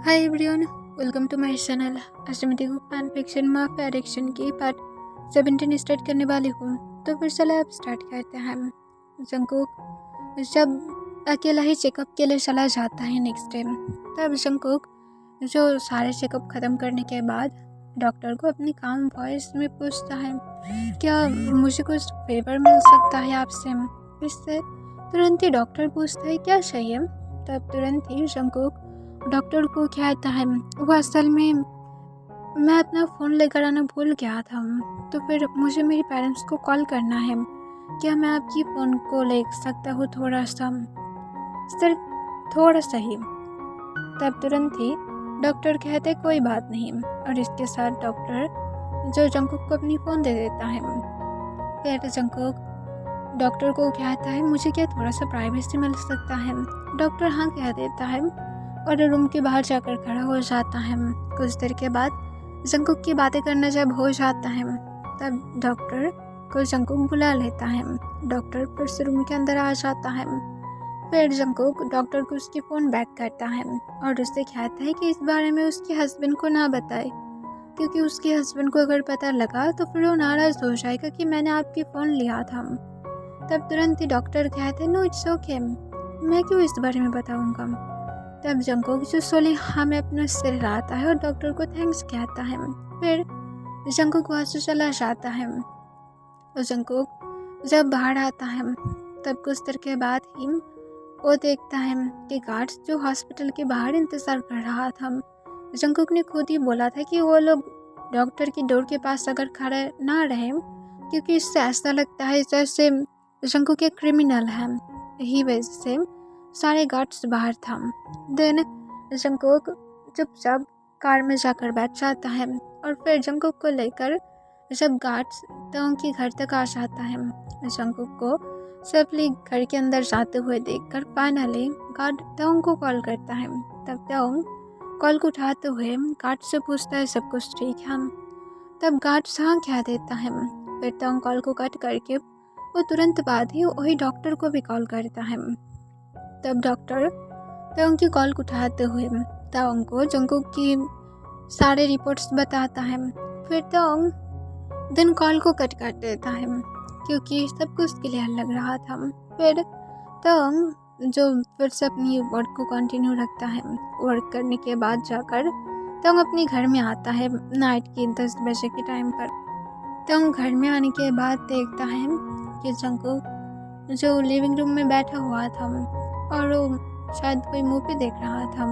Hi everyone, welcome to my channel. आज मैं देखूँ फैन फिक्शन माफिया एडिक्शन की पार्ट 17 स्टार्ट करने वाली हूँ। तो फिर चलो अब स्टार्ट करते हैं। जंगकुक जब अकेला ही चेकअप के लिए चला जाता है नेक्स्ट टाइम, तब जंगकुक जो सारे चेकअप ख़त्म करने के बाद डॉक्टर को अपनी काम वॉइस में पूछता है, क्या मुझे कुछ फेवर मिल सकता है आपसे। इससे तुरंत ही डॉक्टर पूछता है क्या चाहिए। तब तुरंत ही जंगकुक डॉक्टर को कहता है, वो असल में मैं अपना फ़ोन लेकर आना भूल गया था, तो फिर मुझे मेरे पेरेंट्स को कॉल करना है। क्या मैं आपकी फ़ोन को ले सकता हूँ थोड़ा सा, सिर्फ थोड़ा सा ही। तब तुरंत ही डॉक्टर कहते कोई बात नहीं, और इसके साथ डॉक्टर जो जंगकुक को अपनी फ़ोन दे देता है। फिर जंगकुक डॉक्टर को कहता है, मुझे क्या थोड़ा सा प्राइवेसी मिल सकता है। डॉक्टर हाँ कह देता है और रूम के बाहर जाकर खड़ा हो जाता है। कुछ देर के बाद जंगकुक की बातें करना जब हो जाता है, तब डॉक्टर को जंगकुक बुला लेता है। डॉक्टर फिर से रूम के अंदर आ जाता है। फिर जंगकुक डॉक्टर को उसकी फ़ोन बैक करता है और उससे कहता है कि इस बारे में उसके हस्बैंड को ना बताए, क्योंकि उसके हस्बैंड को अगर पता लगा तो फिर वो नाराज़ हो जाएगा कि मैंने आपकी फ़ोन लिया था। तब तुरंत ही डॉक्टर कहते हैं, नो इट्स ओके, मैं क्यों इस बारे में बताऊंगा। तब जंगकुक जो सोले हाँ में अपना सिर हिलाता है और डॉक्टर को थैंक्स कहता है। फिर जंगकुक वहाँ से चला जाता है और जंगकुक जब बाहर आता है, तब कुछ देर के बाद ही वो देखता है कि गार्ड्स जो हॉस्पिटल के बाहर इंतज़ार कर रहा था। जंगकुक ने खुद ही बोला था कि वो लोग डॉक्टर की डोर के पास अगर खड़े ना रहे, क्योंकि इससे ऐसा लगता है जैसे जंगकुक एक क्रिमिनल है। यही वजह से सारे गार्ड्स बाहर था। देन जंगकुक चुपचाप कार में जाकर बैठ जाता है और फिर जंगकुक को लेकर जब गार्ड्स तोंग के घर तक आ जाता है, जंगकुक को सेफली घर के अंदर जाते हुए देखकर फाइनली गार्ड तोंग को कॉल करता है। तब तोंग कॉल को उठाते हुए गार्ड से पूछता है सब कुछ ठीक है। तब गार्ड हाँ कह देता है। फिर तोंग कॉल को कट करके वो तुरंत बाद ही वही डॉक्टर को भी कॉल करता है। तब डॉक्टर तोंग की कॉल को उठाते हुए तोंग को जंगकुक की सारे रिपोर्ट्स बताता है। फिर तोंग दिन कॉल को कट कर देता है क्योंकि सब कुछ क्लियर लग रहा था। फिर तोंग जो फिर से अपनी वर्क को कंटिन्यू रखता है। वर्क करने के बाद जाकर तोंग अपने घर में आता है नाइट की 10 बजे के टाइम पर। तोंग घर में आने के बाद देखता है कि जंगकुक जो लिविंग रूम में बैठा हुआ था और वो शायद कोई मूवी देख रहा था।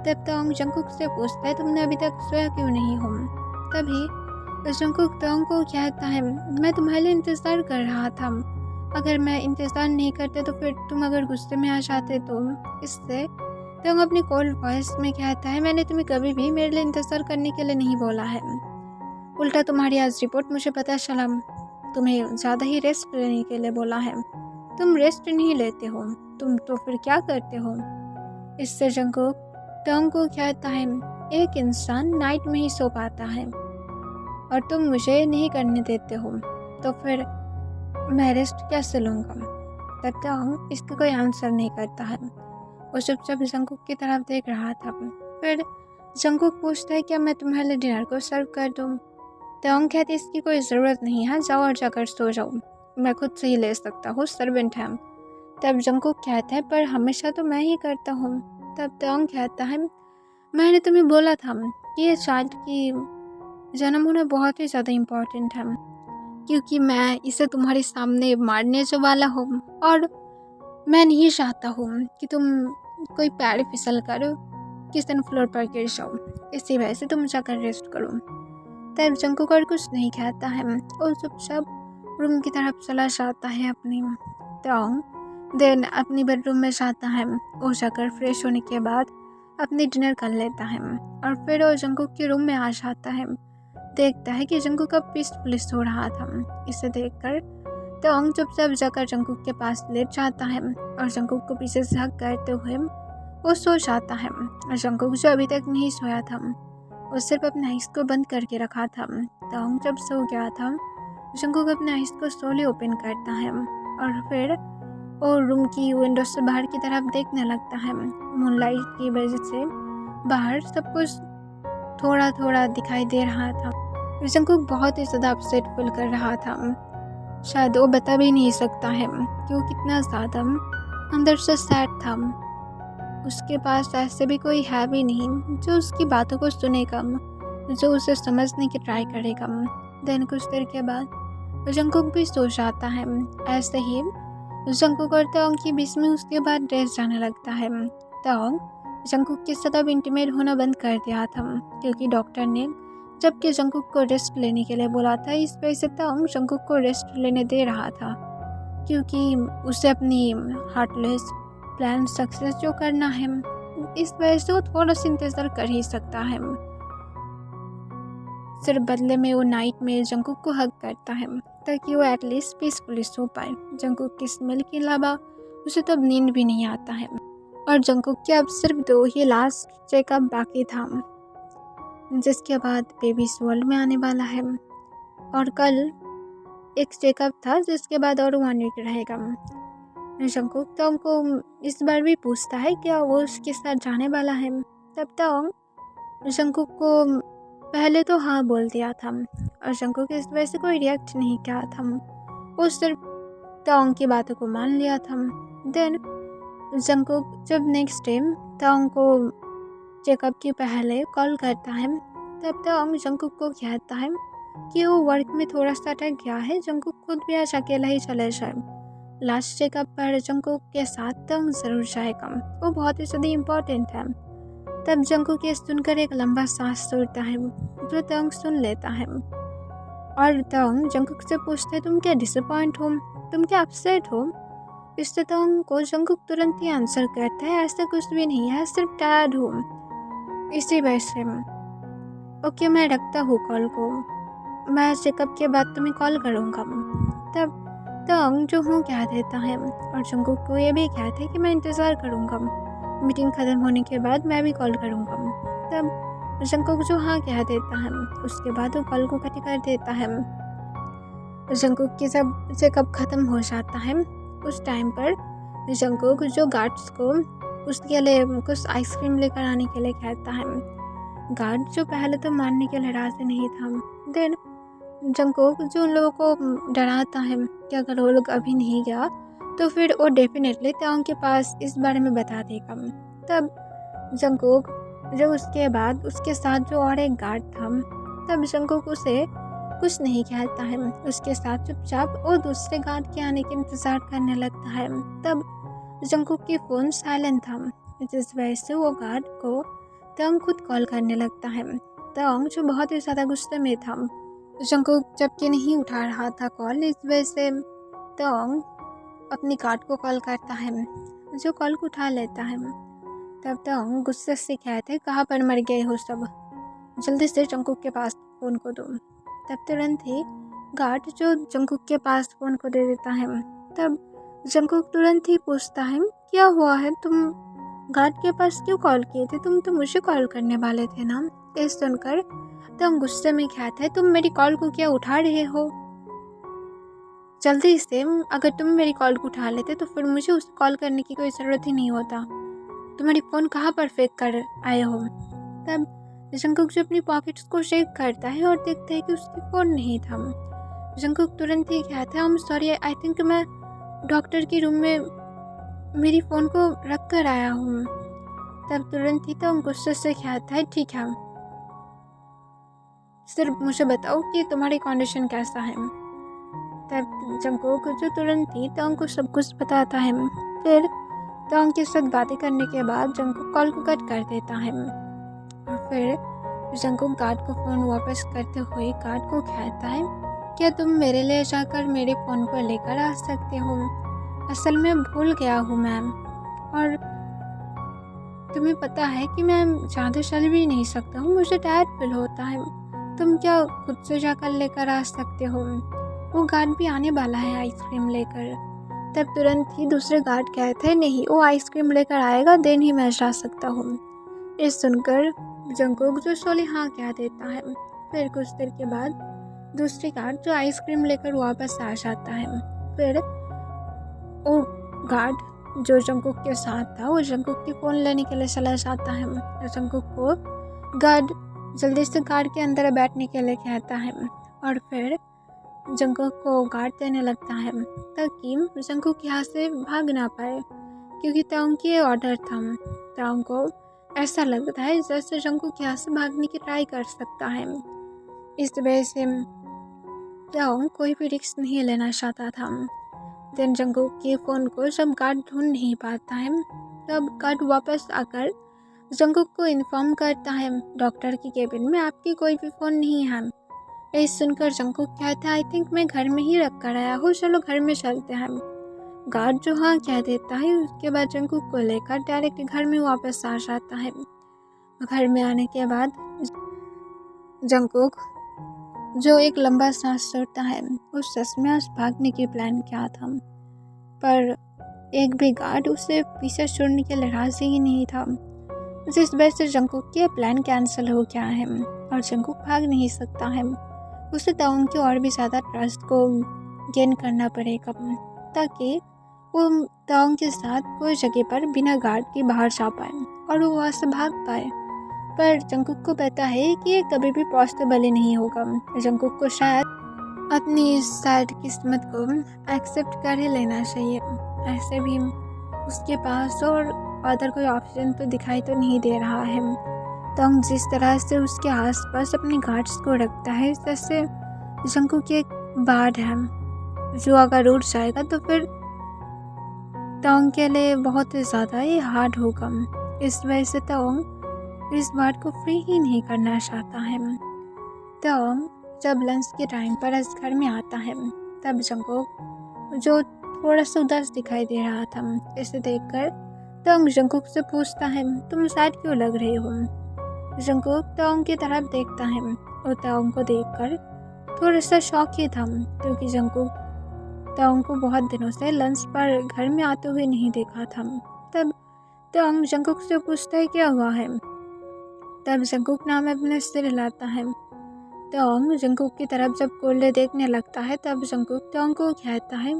तब तोंग जंगकुक से पूछता है, तुमने अभी तक सोया क्यों नहीं हो। तभी जंगकुक तोंग को कहता है, मैं तुम्हारे लिए इंतज़ार कर रहा था, अगर मैं इंतज़ार नहीं करते तो फिर तुम अगर गुस्से में आ जाते तो। इससे तोंग अपनी कोल्ड वॉइस में कहता है, मैंने तुम्हें कभी भी मेरे लिए इंतज़ार करने के लिए नहीं बोला है, उल्टा तुम्हारी आज रिपोर्ट मुझे पता चला, तुम्हें ज़्यादा ही रेस्ट लेने के लिए बोला है, तुम रेस्ट नहीं लेते हो, तुम तो फिर क्या करते हो। इससे जंगकुक तोंग को कहता है, एक इंसान नाइट में ही सो पाता है और तुम मुझे नहीं करने देते हो, तो फिर मैं रेस्ट कैसे लूँगा। तब तोंग इसका कोई आंसर नहीं करता है, वो चुपचाप जंगकुक की तरफ देख रहा था। फिर जंगकुक पूछता है, क्या मैं तुम्हारे लिए डिनर को सर्व कर दूँ। तोंग कहती, इसकी कोई ज़रूरत नहीं है, जाओ और जाकर सो जाओ, मैं खुद से ही ले सकता हूँ, सर्वेंट है। तब जंगकुक कहता है, पर हमेशा तो मैं ही करता हूँ। तब तोंग कहता है, मैंने तुम्हें बोला था कि ये चाइल्ड की जन्म होना बहुत ही ज़्यादा इम्पोर्टेंट है, क्योंकि मैं इसे तुम्हारे सामने मारने जो वाला हूँ और मैं नहीं चाहता हूँ कि तुम कोई पैर फिसल कर किचन फ्लोर पर गिर जाओ, इसी वजह से तुम जाकर रेस्ट करो। तब जंगकुक और कुछ नहीं कहता है और चुपचाप रूम की तरफ चला जाता है अपनी। तोंग देन अपनी बेडरूम में जाता है, वो जाकर फ्रेश होने के बाद अपनी डिनर कर लेता है और फिर वो जंगकुक के रूम में आ जाता है। देखता है कि जंगकुक अब पीसफुली सो रहा था। इसे देखकर तोंग चुपचाप जाकर जंगकुक के पास लेट जाता है और जंगकुक को पीछे से हग करते हुए वो सो जाता है। और जंगकुक जो अभी तक नहीं सोया था, वो सिर्फ अपने आइज़ को बंद करके रखा था। तोंग जब सो गया था, जंगकुक अपने आइज़ को स्लोली ओपन करता है और फिर वो रूम की विंडो से बाहर की तरफ देखने लगता है। मूनलाइट की वजह से बाहर सब कुछ थोड़ा थोड़ा दिखाई दे रहा था। जंगकुक बहुत ही ज़्यादा अपसेट फील कर रहा था। शायद वो बता भी नहीं सकता है कि वो कितना ज़्यादा अंदर से सैड था। उसके पास ऐसे भी कोई है भी नहीं जो उसकी बातों को सुनेगा, जो उसे समझने की ट्राई करेगा। देन कुछ देर के बाद जंगकुक भी सो जाता है। ऐसे ही जंगकुक और ताओंग के बीच में उसके बाद ड्रेस जाने लगता है। ताओंग जंगकुक के साथ अब इंटीमेट होना बंद कर दिया था क्योंकि डॉक्टर ने जबकि जंगकुक को रेस्ट लेने के लिए बोला था। इस वजह से ताओंग जंगकुक को रेस्ट लेने दे रहा था क्योंकि उसे अपनी हार्टलेस प्लान सक्सेस जो करना है, इस वजह से वो थोड़ा सा इंतज़ार कर ही सकता है। सिर्फ बदले में वो नाइट में जंगकुक को हग करता है ताकि वो एटलीस्ट पीसफुली सो पाए। जंगकुक की स्मेल के अलावा उसे तब नींद भी नहीं आता है और जंगकुक के अब सिर्फ 2 ही लास्ट चेकअप बाकी था, जिसके बाद बेबीज वर्ल्ड में आने वाला है। और कल एक चेकअप था जिसके बाद और 1 वीक रहेगा। जंगकुक ताओंग को इस बार भी पूछता है क्या वो उसके साथ जाने वाला है। तब ताओंग जंगकुक को पहले तो हाँ बोल दिया था और जंगकुक इस वजह से कोई रिएक्ट नहीं किया था। वो सिर्फ ताओंग की बातों को मान लिया था। देन जंगकुक जब नेक्स्ट डे ताओंग को चेकअप के पहले कॉल करता है, तब ताओंग जंगकुक को कहता है कि वो वर्क में थोड़ा सा अटक गया है, जंगकुक खुद भी आज अकेला ही चले जाए। लास्ट चेकअप पर जंगकुक के साथ ताओंग ज़रूर जाएगा, वो बहुत ही ज़्यादा इम्पोर्टेंट है। तब जंगकुक ये सुनकर एक लंबा सांस छोड़ता है जो ताओंग सुन लेता है और ताओंग जंगकुक से पूछता है तुम क्या डिसअपॉइंट हो, तुम क्या अपसेट हो। इससे ताओंग को जंगकुक तुरंत ही आंसर करता है ऐसा कुछ भी नहीं है, सिर्फ टायर्ड हूँ। इसी वजह से ओके मैं रखता हूँ कॉल को, मैं चेकअप के बाद तुम्हें कॉल करूँगा। तब ताओंग जो हूँ कह देता है और जंगकुक को ये भी कहता है कि मैं इंतज़ार करूँगा, मीटिंग ख़त्म होने के बाद मैं भी कॉल करूँगा। तब जंगकुक जो हाँ कह देता है, उसके बाद वो कॉल को कट कर देता है। जंगकुक की जब चेकअप ख़त्म हो जाता है उस टाइम पर जंगकुक जो गार्ड्स को उसके लिए कुछ आइसक्रीम लेकर आने के लिए कहता है। गार्ड जो पहले तो मानने के लिए राज़ी नहीं था। देन जंगकुक जो उन लोगों को डराता है कि अगर वो लोग अभी नहीं गया तो फिर वो डेफिनेटली ताओंग के पास इस बारे में बता देगा। तब जंगकुक जो उसके बाद उसके साथ जो और एक गार्ड था, तब जंगकुक उसे कुछ नहीं कहता है, उसके साथ चुपचाप वो दूसरे गार्ड के आने के इंतज़ार करने लगता है। तब जंगकुक की फ़ोन साइलेंट था, जिस वजह से वो गार्ड को ताओंग खुद कॉल करने लगता है। ताओंग जो बहुत ही ज़्यादा गुस्से में था, जंगकुक जबकि नहीं उठा रहा था कॉल, इस वजह से ताओंग अपनी गार्ड को कॉल करता है जो कॉल को उठा लेता है। तब ताओंग गुस्से से कहते कहाँ पर मर गए हो सब, जल्दी से जंगकुक के पास फ़ोन को दो। तब तुरंत ही गार्ड जो जंगकुक के पास फ़ोन को दे देता है। तब जंगकुक तुरंत ही पूछता है क्या हुआ है, तुम गार्ड के पास क्यों कॉल किए थे, तुम तो मुझे कॉल करने वाले थे ना। ये सुनकर ताओंग गुस्से में कहता है तुम मेरी कॉल को क्या उठा रहे हो, जल्दी से, अगर तुम मेरी कॉल को उठा लेते तो फिर मुझे उसे कॉल करने की कोई ज़रूरत ही नहीं होता, तुम्हारी फ़ोन कहाँ पर फेंक कर आए हो। तब जंगकुक जो अपनी पॉकेट्स को चेक करता है और देखता है कि उसकी फ़ोन नहीं था। जंगकुक तुरंत ही कहता है सॉरी, आई थिंक मैं डॉक्टर के रूम में मेरी फ़ोन को रख कर आया हूँ। तब तुरंत ही तो गुस्से से कहता है ठीक है, सिर्फ मुझे बताओ कि तुम्हारी कंडीशन कैसा है। तब जंगकुक जो तुरंत ही ताओंग को सब कुछ बताता है। फिर ताओंग के साथ बातें करने के बाद जंगकुक कॉल को कट कर देता है और फिर जंगकुक गार्ड को फ़ोन वापस करते हुए गार्ड को कहता है क्या तुम मेरे लिए जाकर मेरे फ़ोन को लेकर आ सकते हो, असल में भूल गया हूँ मैम, और तुम्हें पता है कि मैं ज़्यादा चल भी नहीं सकता हूँ, मुझे टायर्ड फील होता है, तुम क्या खुद से जाकर लेकर आ सकते हो। वो गार्ड भी आने वाला है आइसक्रीम लेकर। तब तुरंत ही दूसरे गार्ड कहते हैं नहीं, वो आइसक्रीम लेकर आएगा देन ही मैं जा सकता हूँ। इस सुनकर जंगकुक जो सोली हाँ कह देता है। फिर कुछ देर के बाद दूसरी गार्ड जो आइसक्रीम लेकर वापस आ जाता है। फिर वो गार्ड जो जंकुक के साथ था वो जंकुक की फ़ोन लेने के लिए चला जाता है और जंकुक को गार्ड जल्दी से कार के अंदर बैठने के लिए कहता है और फिर जंकुक को गार्ड देने लगता है ताकि जंकुक यहाँ से भाग ना पाए, क्योंकि ताउंग की ऑर्डर था। ताउंग को ऐसा लगता है जैसे जंकुक यहाँ से भागने की ट्राई कर सकता है। इस वजह से ताउंग कोई भी रिस्क नहीं लेना चाहता था। देन जंकुक के फ़ोन को जब गार्ड ढूंढ नहीं पाता है तब गार्ड वापस आकर जंकुक को इन्फॉर्म करता है डॉक्टर की केबिन में आपकी कोई भी फ़ोन नहीं है। ये सुनकर जंकुक कहता है आई थिंक मैं घर में ही रख कर आया हूँ, चलो घर में चलते हैं। गार्ड जो हाँ कह देता है। उसके बाद जंकुक को लेकर डायरेक्ट घर में वापस आ जाता है। घर में आने के बाद जंकुक जो एक लंबा सांस छोड़ता है, उस सच में आज भागने की प्लान किया था, पर एक भी गार्ड उसे पीछे छोड़ने के लिए राजी ही नहीं था, जिस वजह से जंकुक के प्लान कैंसिल हो गया है और जंकुक भाग नहीं सकता है। उसे ताउंग की और भी ज़्यादा ट्रस्ट को गेन करना पड़ेगा ताकि वो ताउंग के साथ कोई जगह पर बिना गार्ड के बाहर जा पाए और वो वहाँ से भाग पाए। पर जंकुक को पता है कि ये कभी भी पॉसिबल ही नहीं होगा। जंकुक को शायद अपनी सैड किस्मत को एक्सेप्ट कर ही लेना चाहिए। ऐसे भी उसके पास और अदर कोई ऑप्शन तो दिखाई तो नहीं दे रहा है। ताउंग जिस तरह से उसके आसपास अपने गार्ड्स को रखता है, जैसे जंकुक एक बाढ़ है जो अगर उड़ जाएगा तो फिर ताउंग के लिए बहुत ही ज़्यादा ही हार्ड होगा। इस वजह से ताउंग इस बात को फ्री ही नहीं करना चाहता है। ताउंग जब लंच के टाइम पर इस घर में आता है तब जंकुक जो थोड़ा सा उदास दिखाई दे रहा था, इसे देखकर ताउंग जंकुक से पूछता है तुम सैड क्यों लग रहे हो। जंकुक ताउंग की तरफ देखता है और ताउंग को देखकर थोड़ा सा शॉक ही था, क्योंकि जंकुक ताउंग को बहुत दिनों से लंच पर घर में आते हुए नहीं देखा था। तब ताउंग जंकुक से पूछता है क्या हुआ है। तब जंकुक नाम अपने सिर हिलाता है। ताउंग जंकुक की तरफ जब कोल्डे देखने लगता है तब जंकुक ताउंग को कहता है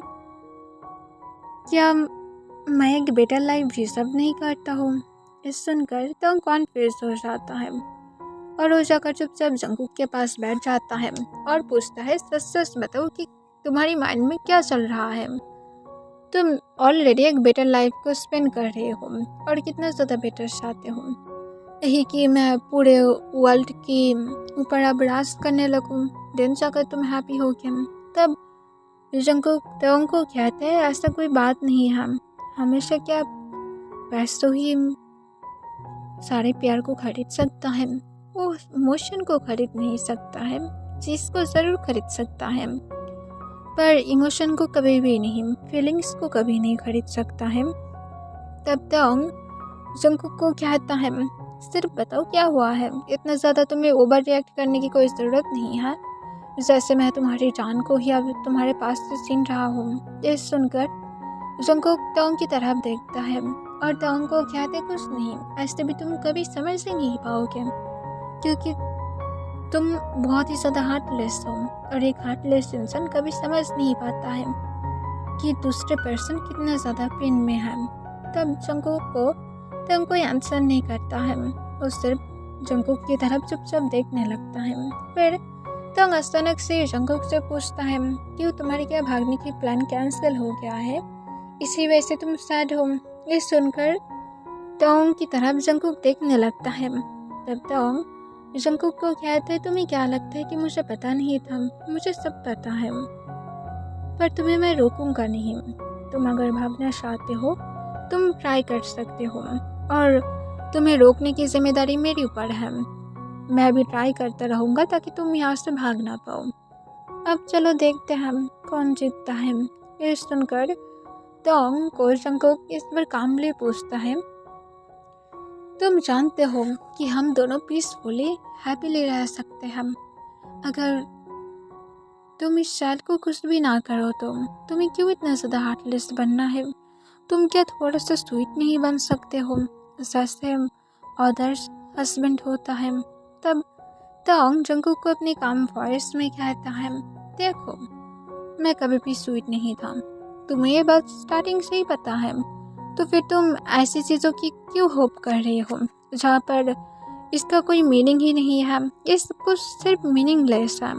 क्या मैं एक बेटर लाइफ डिजर्व नहीं करता हूँ। इस सुनकर ताउंग कॉन्फ्यूज हो जाता है और वो जाकर चुपचाप जंकुक के पास बैठ जाता है और पूछता है सच सच बताओ कि तुम्हारी माइंड में क्या चल रहा है। तुम ऑलरेडी एक बेटर लाइफ को स्पेंड कर रहे हो और कितना ज़्यादा बेटर चाहते हो, यही कि मैं पूरे वर्ल्ड के ऊपर अब राज करने लगूं, दिन जाकर तुम हैप्पी हो क्या। तब जंकुक ताउंग को कहते हैं ऐसा कोई बात नहीं है, हमेशा क्या पैसों ही सारे प्यार को खरीद सकता है, वो इमोशन को खरीद नहीं सकता है। चीज़ को ज़रूर खरीद सकता है पर इमोशन को कभी भी नहीं, फीलिंग्स को कभी नहीं खरीद सकता है। तब ताउंग जंकुक को कहता है सिर्फ बताओ क्या हुआ है, इतना ज़्यादा तुम्हें ओवर रिएक्ट करने की कोई ज़रूरत नहीं है, जैसे मैं तुम्हारी जान को ही अब तुम्हारे पास से छीन रहा हूँ। ये सुनकर जंकुक ताउंग की तरफ देखता है और ताउंग को कहते कुछ नहीं, ऐसे भी तुम कभी समझ ही नहीं पाओगे, क्योंकि तुम बहुत ही ज़्यादा हार्टलेस हो और एक हार्टलेस इंसान कभी समझ नहीं पाता है कि दूसरे पर्सन कितना ज़्यादा पेन में है। तब जंकुक को ताउंग कोई आंसर नहीं करता है, वो सिर्फ जंकुक की तरफ चुपचाप देखने लगता है। फिर ताउंग अचानक से जंकुक से पूछता है कि तुम्हारी क्या भागने की प्लान कैंसिल हो गया है, इसी वजह से तुम सैड हो। ये सुनकर ताउंग की तरफ जंकुक देखने लगता है। तब ताउंग जंकुक को कहते हैं तुम्हें क्या लगता है कि मुझे पता नहीं था, मुझे सब पता है, पर तुम्हें मैं रोकूंगा नहीं। तुम अगर भागना चाहते हो तुम ट्राई कर सकते हो और तुम्हें रोकने की जिम्मेदारी मेरे ऊपर है। मैं भी ट्राई करता रहूँगा ताकि तुम यहाँ से भाग ना पाओ। अब चलो देखते हैं कौन जीतता है। ये सुनकर ताउंग को जंकुक इस बार कामली पूछता है तुम जानते हो कि हम दोनों पीसफुली हैप्पीली रह सकते हैं, अगर तुम इस शायद को कुछ भी ना करो तो तुम्हें क्यों इतना ज़्यादा हार्टलेस बनना है। तुम क्या थोड़ा सा स्वीट नहीं बन सकते हो जैसे अदर्स हस्बैंड होता है। तब ताउंग जंकुक को अपने काम वॉइस में कहता है देखो मैं कभी भी स्वीट नहीं था, तुम्हें ये बात स्टार्टिंग से ही पता है, तो फिर तुम ऐसी चीज़ों की क्यों होप कर रही हो जहाँ पर इसका कोई मीनिंग ही नहीं है? ये सब कुछ सिर्फ मीनिंगलेस है।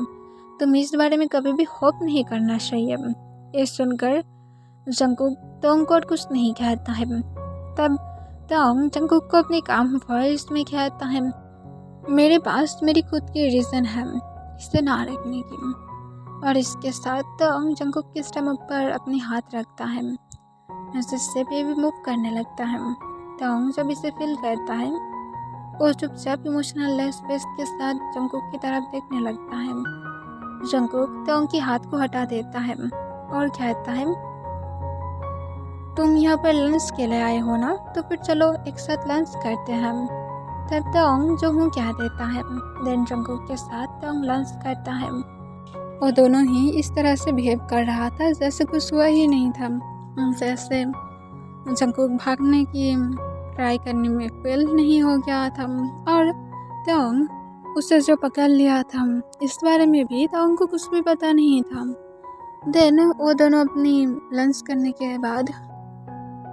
तुम इस बारे में कभी भी होप नहीं करना चाहिए। ये सुनकर जंगकुक तोंग को और कुछ नहीं कहता है। तब तोंग जंगकुक को अपनी काम वॉइस में कहता है, मेरे पास मेरी खुद की रीज़न है इसे ना रखने की। और इसके साथ तोंग जंगकुक के स्टमक पर अपनी हाथ रखता है, जिससे बेबी मूव करने लगता है। तोंग जब इसे फील करता है वो चुपचाप इमोशनल लेस फेस के साथ जंगकुक की तरफ देखने लगता है। जंगकुक तोंग के हाथ को हटा देता है और कहता है, तुम यहाँ पर लंच के लिए आए हो ना, तो फिर चलो एक साथ लंच करते हैं। तब तोंग जो हूँ कह देता है। देन जंगकुक के साथ तोंग लंच करता है। वो दोनों ही इस तरह से बिहेव कर रहा था जैसे कुछ हुआ ही नहीं था। जैसे जंगकुक भागने की ट्राई करने में फेल नहीं हो गया था और तोंग उसे जो पकड़ लिया था इस बारे में भी तोंग को कुछ भी पता नहीं था। देन वो दोनों अपनी लंच करने के बाद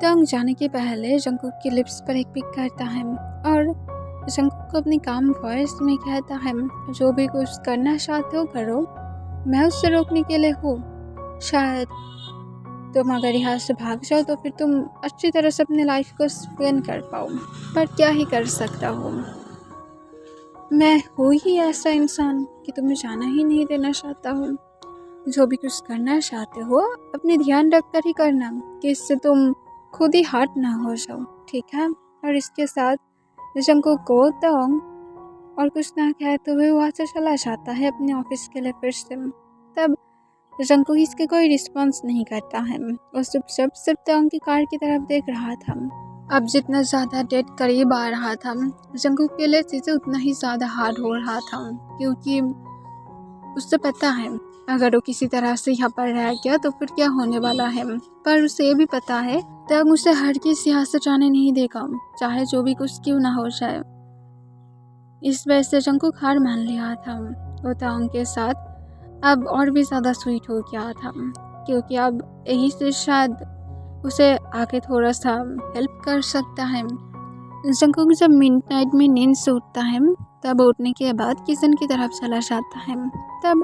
तोंग जाने के पहले जंगकुक की लिप्स पर एक पिक करता है और जंगकुक को अपनी काम वॉइस में कहता है, जो भी कुछ करना चाहते हो करो, मैं उससे रोकने के लिए हूँ। शायद तुम अगर यहाँ से भाग जाओ तो फिर तुम अच्छी तरह से अपनी लाइफ को स्पेंड कर पाओ, पर क्या ही कर सकता हूँ। मैं हूँ ही ऐसा इंसान कि तुम्हें जाना ही नहीं देना चाहता हूँ। जो भी कुछ करना चाहते हो अपने ध्यान रख कर ही करना, कि इससे तुम खुद ही हर्ट ना हो जाओ, ठीक है। और इसके साथ जंगकुक को तोंग और कुछ ना कहते हुए वहाँ से चला जाता है अपने ऑफिस के लिए फिर से। तब जंगकुक इसके कोई रिस्पॉन्स नहीं करता है। वो चुपचाप सिर्फ तोंग की कार की तरफ देख रहा था। अब जितना ज़्यादा डेट करीब आ रहा था जंगकुक के लिए चीज़ें उतना ही ज़्यादा हार्ड हो रहा था, क्योंकि उससे पता है अगर वो किसी तरह से यहाँ पर रह गया तो फिर क्या होने वाला है। पर उसे ये भी पता है तोंग उसे हर किसी यहाँ से जाने नहीं देगा, चाहे जो भी कुछ क्यों ना हो जाए। इस वजह से जंगकुक हार मान लिया था। वो तोंग के साथ अब और भी ज़्यादा स्वीट हो गया था, क्योंकि अब यही से शायद उसे आगे थोड़ा सा हेल्प कर सकता है। जंगकुक जब मिडनाइट में नींद से उठता है तब उठने के बाद किचन की तरफ चला जाता है। तब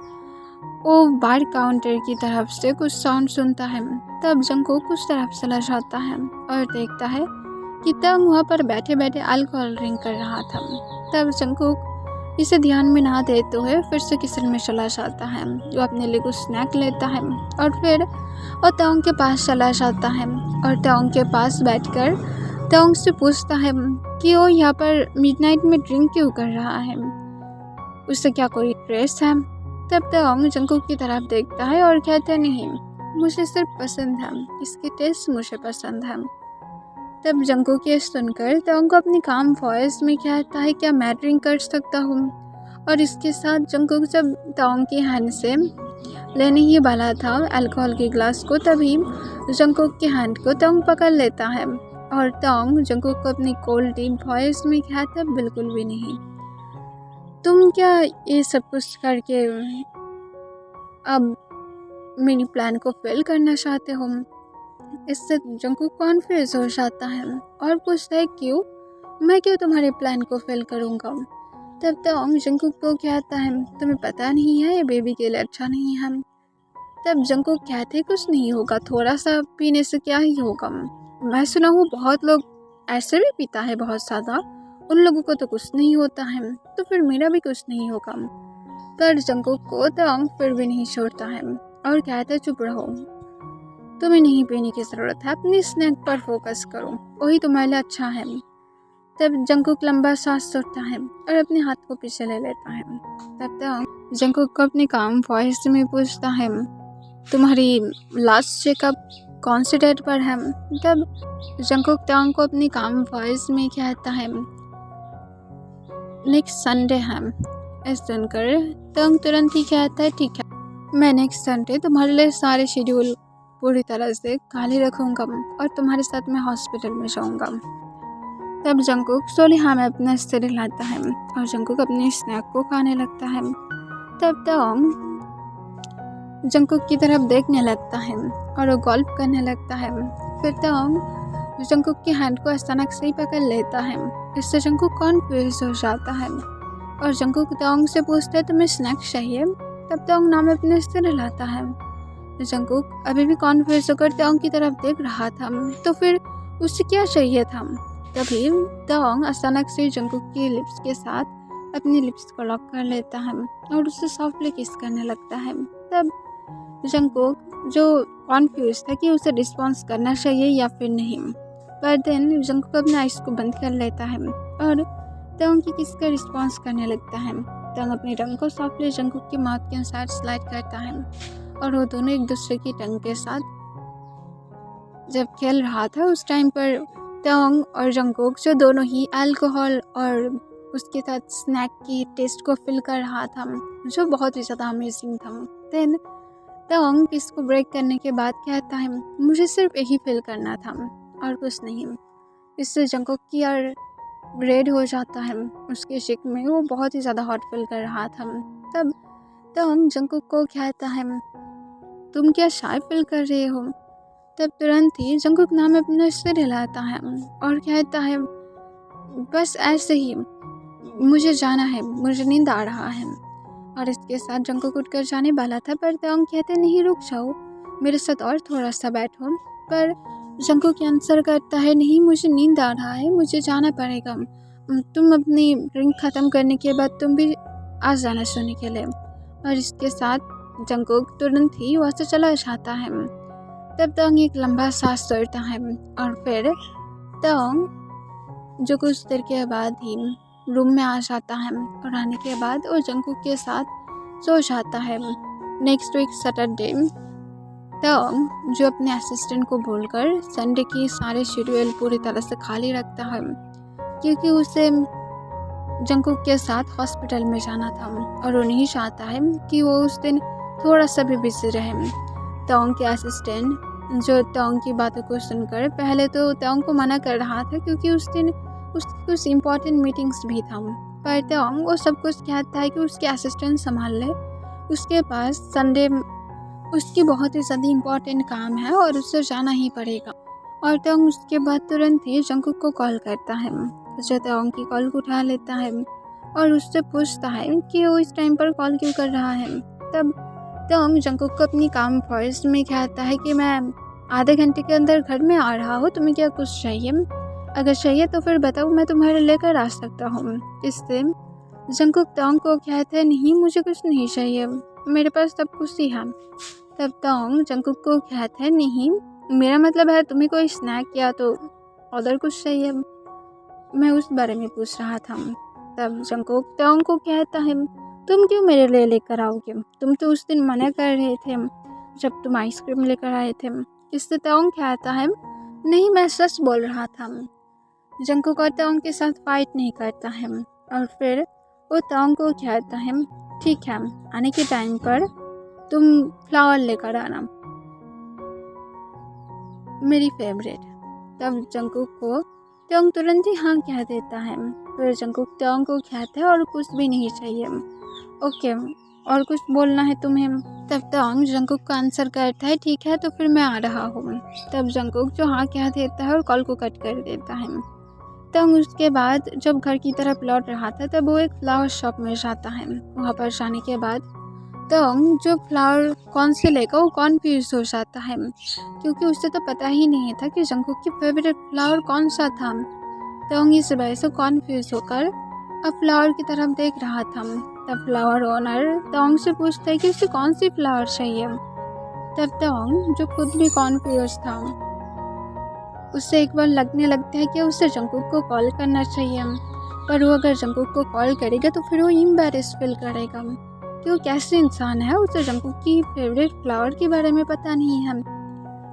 वो बार काउंटर की तरफ से कुछ साउंड सुनता है। तब जंगकुक उस तरफ चला जाता है और देखता है कि तोंग वहाँ पर बैठे बैठे अल्कोहल ड्रिंक कर रहा था। तब जंगकुक इसे ध्यान में ना देते हुए फिर से किचन में चला जाता है। वो अपने लिए कुछ स्नैक लेता है और फिर वो तोंग के पास चला जाता है और तोंग के पास बैठकर तोंग से पूछता है कि वो यहाँ पर मिडनाइट में ड्रिंक क्यों कर रहा है, उससे क्या कोई ट्रेस है। तब तोंग जंगकुक की तरफ देखता है और कहता है, नहीं, मुझे सिर्फ पसंद है, इसकी टेस्ट मुझे पसंद है। तब जंगकुक ये सुनकर तोंग को अपनी काम वॉइस में कहता है, क्या मैं ड्रिंक कर सकता हूँ। और इसके साथ जंगकुक जब तोंग की हैंड से लेने ही वाला था अल्कोहल के ग्लास को, तभी जंगकुक की हैंड को तोंग पकड़ लेता है और तोंग जंगकुक को अपनी कोल्ड डीप वॉइस में कहता है, बिल्कुल भी नहीं, तुम क्या ये सब कुछ करके अब मेरी प्लान को फेल करना चाहते हो। इससे जंगकुक कॉन्फ्यूज हो जाता है और पूछता है, क्यों, मैं क्यों तुम्हारे प्लान को फेल करूँगा। तब तोंग जंगकुक को कहता है, तुम्हें पता नहीं है ये बेबी के लिए अच्छा नहीं है। तब जंगकुक कहते, कुछ नहीं होगा, थोड़ा सा पीने से क्या ही होगा, मैं सुना हूँ बहुत लोग ऐसे भी पीता है बहुत ज़्यादा, उन लोगों को तो कुछ नहीं होता है, तो फिर मेरा भी कुछ नहीं होगा। पर जंगकुक को तोंग फिर भी नहीं छोड़ता है और कहता है, चुप रहो, तुम्हें नहीं पीने की ज़रूरत है, अपनी स्नैक पर फोकस करो, वही तुम्हारे लिए अच्छा है। तब जंगकुक लंबा सांस छोड़ता है और अपने हाथ को पीछे ले लेता है। तब तोंग जंगकुक को अपनी काम वॉइस में पूछता है, तुम्हारी लास्ट चेकअप कौन से डेट पर है। तब जंगकुक तोंग को अपनी काम वॉइस में कहता है, नेक्स्ट संडे है। ऐसा सुनकर तोंग तुरंत ही कहता है, ठीक है, मैं नेक्स्ट संडे तुम्हारे लिए सारे शेड्यूल पूरी तरह से खाली रखूँगा और तुम्हारे साथ मैं हॉस्पिटल में जाऊँगा। तब जंगकुक सोली हाँ में अपना स्टडी लाता है और जंगकुक अपने स्नैक को खाने लगता है। तब तोंग जंगकुक की तरफ देखने लगता है और वो गॉल्फ करने लगता है। फिर तोंग जंकुक की हैंड को अचानक से ही पकड़ लेता है। इससे जंकुक कॉन्फ्यूज हो जाता है और जंकुक तोंग से पूछता है तुम्हें स्नैक्स चाहिए। तब तोंग नाम अपने सिर हिलाता है। जंकुक अभी भी कॉन्फ्यूज होकर तोंग की तरफ देख रहा था, तो फिर उसे क्या चाहिए था। तभी तोंग अचानक से जंकुक की लिप्स के साथ अपनी लिप्स को लॉक कर लेता है और उसे सॉफ्टली किस करने लगता है। तब जंकुक जो कॉन्फ्यूज था कि उसे रिस्पॉन्स करना चाहिए या फिर नहीं, पर देन जंकुक अपने आइज को बंद कर लेता है और तोंग की किस का रिस्पॉन्स करने लगता है। तोंग अपनी टंग को सॉफ्टली जंकुक की माउथ के अनुसार स्लाइड करता है और वो दोनों एक दूसरे की टंग के साथ जब खेल रहा था उस टाइम पर तोंग और जंकुक जो दोनों ही अल्कोहल और उसके साथ स्नैक की टेस्ट को फील कर रहा था, जो बहुत ही ज़्यादा अमेजिंग था। देन तोंग इसको ब्रेक करने के बाद कहता है मुझे सिर्फ यही फील करना था और कुछ नहीं। इससे जंकुक की यार रेड हो जाता है उसके शिक में, वो बहुत ही ज़्यादा हॉट फील कर रहा था। तब तोंग जंकुक को कहता है तुम क्या शाय फील कर रहे हो। तब तुरंत ही जंकुक नाम अपना सिर हिलाता है और कहता है बस ऐसे ही, मुझे जाना है, मुझे नींद आ रहा है। और इसके साथ जंकुक उठकर जाने वाला था, पर तोंग कहते नहीं रुक जाओ, मेरे साथ और थोड़ा सा बैठो। पर जंकुक आंसर करता है नहीं, मुझे नींद आ रहा है, मुझे जाना पड़ेगा, तुम अपनी ड्रिंक ख़त्म करने के बाद तुम भी आ जाना सोने के लिए। और इसके साथ जंकुक तुरंत ही वहाँ से चला जाता है। तब तोंग एक लंबा सांस छोड़ता है और फिर तोंग जो कुछ देर के बाद ही रूम में आ जाता है और आने के बाद वो जंकुक के साथ सो जाता है। नेक्स्ट वीक सैटरडे तोंग जो अपने असिस्टेंट को बोलकर संडे की सारे शेड्यूल पूरी तरह से खाली रखता है, क्योंकि उसे जंकुक के साथ हॉस्पिटल में जाना था और वो नहीं चाहता है कि वो उस दिन थोड़ा सा भी बिजी रहे। तोंग के असिस्टेंट जो तोंग की बातों को सुनकर पहले तो तोंग को मना कर रहा था, क्योंकि उस दिन उसकी कुछ इम्पोर्टेंट मीटिंग्स भी था, पर तोंग वो सब कुछ कहता है कि उसके असिस्टेंट संभाल ले, उसके पास संडे उसकी बहुत ही ज़्यादा इम्पोर्टेंट काम है और उससे जाना ही पड़ेगा। और तोंग उसके बाद तुरंत ही जंकुक को कॉल करता है, जो तोंग की कॉल को उठा लेता है और उससे पूछता है कि वो इस टाइम पर कॉल क्यों कर रहा है। तब तोंग जंकुक को अपनी काम फर्स्ट में कहता है कि मैं आधे घंटे के अंदर घर में आ रहा हूँ, तुम्हें क्या कुछ चाहिए, अगर चाहिए तो फिर बताओ, मैं तुम्हारे लेकर आ सकता हूँ। इससे जंकुक तोंग को कहता है नहीं, मुझे कुछ नहीं चाहिए, मेरे पास सब कुछ ही है। तब तोंग जंकुक को कहता है नहीं, मेरा मतलब है तुम्हें कोई स्नैक या तो अदर कुछ चाहिए, मैं उस बारे में पूछ रहा था। तब जंकुक तोंग को कहता है तुम क्यों मेरे लिए लेकर आओगे, तुम तो उस दिन मना कर रहे थे जब तुम आइसक्रीम लेकर आए थे। इससे तोंग कहता है नहीं, मैं सच बोल रहा था। जंकुक और तोंग के साथ फाइट नहीं करता है और फिर वो तोंग को कहता है ठीक है, आने के टाइम पर तुम फ्लावर लेकर आना, मेरी फेवरेट। तब जंकुक को तोंग तुरंत ही हाँ कह देता है। फिर जंकुक तोंग को कहता है और कुछ भी नहीं चाहिए, ओके, और कुछ बोलना है तुम्हें। तब तोंग जंकुक का आंसर करता है ठीक है, तो फिर मैं आ रहा हूँ। तब जंकुक जो हाँ कह देता है और कॉल को कट कर देता है। तोंग उसके बाद जब घर की तरफ लौट रहा था तब वो एक फ्लावर शॉप में जाता है। वहाँ पर जाने के बाद तोंग जो फ्लावर कौन से लेगा वो कॉन्फ्यूज हो जाता है, क्योंकि उसे तो पता ही नहीं था कि जंकुक की फेवरेट फ्लावर कौन सा था। तोंग इस वजह से कॉन्फ्यूज होकर अब फ्लावर की तरफ देख रहा था। तब फ्लावर ओनर तोंग से पूछता है कि उसे कौन सी फ्लावर चाहिए। तब तोंग जो खुद भी कॉन्फ्यूज था, उससे एक बार लगने लगता है कि उसे जंकुक को कॉल करना चाहिए, पर वो अगर जंकुक को कॉल करेगा तो फिर वो एम्बैरेस फील करेगा कि वो कैसे इंसान है, उसे जंकुक की फेवरेट फ्लावर के बारे में पता नहीं है,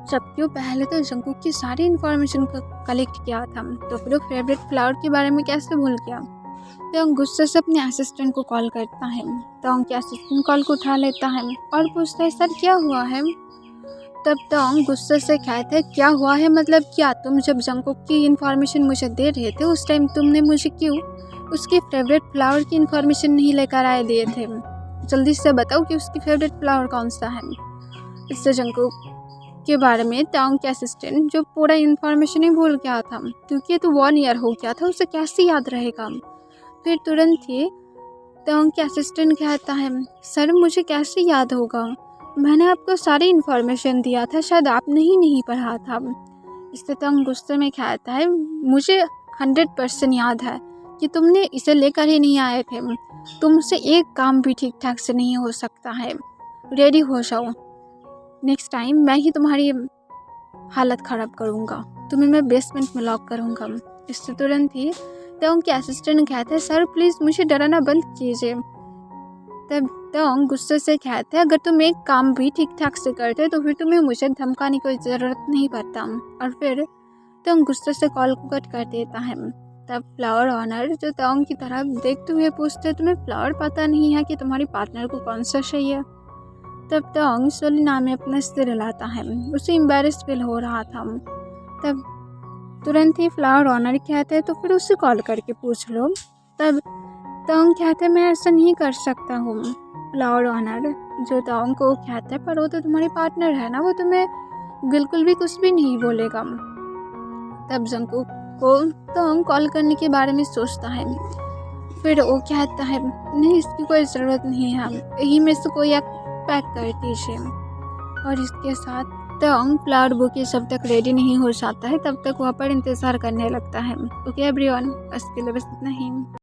जबकि वो पहले तो जंकुक की सारी इन्फॉर्मेशन को कलेक्ट किया था, तो फिर वो फेवरेट फ्लावर के बारे में कैसे भूल गया। तोंग गुस्से से अपने असिस्टेंट को कॉल करता है। तोंग के असिस्टेंट कॉल को उठा लेता है और पूछता है सर क्या हुआ है। तब तोंग गुस्से से कहता है क्या हुआ है मतलब क्या, तुम जब जंकुक की इन्फॉर्मेशन मुझे दे रहे थे उस टाइम तुमने मुझे क्यों उसकी फेवरेट फ्लावर की इन्फॉर्मेशन नहीं लेकर आए दिए थे, जल्दी से बताओ कि उसकी फेवरेट फ्लावर कौन सा है। इससे जंकुक के बारे में टोंग के असिस्टेंट जो पूरा इन्फॉर्मेशन ही भूल गया था, क्योंकि तो 1 ईयर हो गया था, उसे कैसे याद रहेगा। फिर तुरंत ही टोंग के असिस्टेंट कहता है, सर मुझे कैसे याद होगा, मैंने आपको सारी इन्फॉर्मेशन दिया था, शायद आपने ही नहीं पढ़ा था। इससे टोंग गुस्से में कहता है, मुझे 100% याद है कि तुमने इसे लेकर ही नहीं आए थे, तुमसे एक काम भी ठीक ठाक से नहीं हो सकता है, रेडी हो जाओ, नेक्स्ट टाइम मैं ही तुम्हारी हालत ख़राब करूँगा, तुम्हें मैं बेसमेंट में लॉक करूँगा। इससे तुरंत ही टोंग के असिस्टेंट कहते हैं, सर प्लीज़ मुझे डराना बंद कीजिए। तब टोंग गुस्से से कहते हैं, अगर तुम एक काम भी ठीक ठाक से करते तो फिर तुम्हें मुझे धमकाने की ज़रूरत नहीं पड़ता। और फिर टोंग गुस्से से कॉल को कट कर देता है। तब फ्लावर ऑनर जो टोंग की तरफ देखते हुए पूछते, तुम्हें फ्लावर पता नहीं है कि तुम्हारी पार्टनर को कौन सा चाहिए। तब टोंग सोलिना में अपना सिर हिलाता है, उसे एम्बैरेस फील हो रहा था। तब तुरंत ही फ्लावर ऑनर कहते हैं, तो फिर उसे कॉल करके पूछ लो। तब टोंग कहते हैं, मैं ऐसा नहीं कर सकता हूँ। फ्लावर ऑनर जो टोंग को कहते हैं, पर वो तो तुम्हारी पार्टनर है ना, वो तुम्हें बिल्कुल भी कुछ भी नहीं बोलेगा। तब जंगकुक को टोंग कॉल करने के बारे में सोचता है, फिर वो कहता है, नहीं इसकी कोई ज़रूरत नहीं है, यही में से कोई एक पैक कर दीजिए। और इसके साथ टोंग फ्लावर बुके जब तक रेडी नहीं हो जाता है तब तक वहाँ पर इंतज़ार करने लगता है। ओके एवरीवन, आज के लिए बस इतना ही।